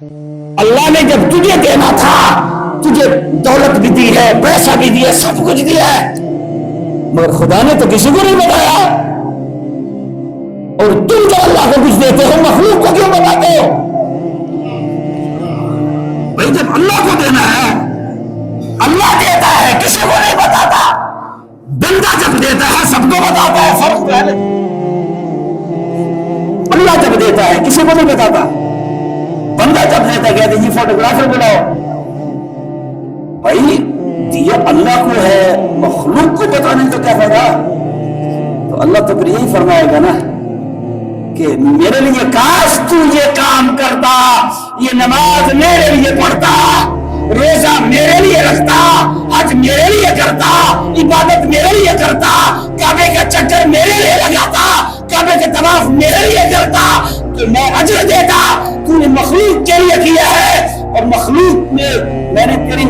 اللہ نے جب تجھے دینا تھا تجھے دولت بھی دی ہے، پیسہ بھی دیا، سب کچھ دیا ہے، مگر خدا نے تو کسی کو نہیں بتایا۔ اور تم جو اللہ کو کچھ دیتے ہو مخلوق کو کیوں بتاتے ہو؟ بھائی جب اللہ کو دینا ہے اللہ دیتا ہے، کسی کو نہیں بتاتا۔ بندہ جب دیتا ہے سب کو بتاتا ہے، فرق کیا ہے؟ اللہ جب دیتا ہے کسی کو نہیں بتاتا، بندہ جب دیتا ہے کہتے ہیں جی فوٹوگرافر بلاؤ۔ بھائی دیا اللہ کو ہے، مخلوق کو بتانے کا کیا فائدہ؟ تو اللہ تو پھر یہی فرمائے گا نا کہ میرے لیے کاش تو یہ کام کرتا، یہ نماز میرے لیے پڑھتا، روزہ میرے لیے رکھتا، حج میرے لیے کرتا، عبادت میرے لیے کرتا، کعبے کا چکر میرے لیے لگاتا، کعبے کے طواف میرے لیے کرتا تو میں اجر دیتا۔ تو نے مخلوق کے لیے کیا ہے، اور مخلوق میں نے تیری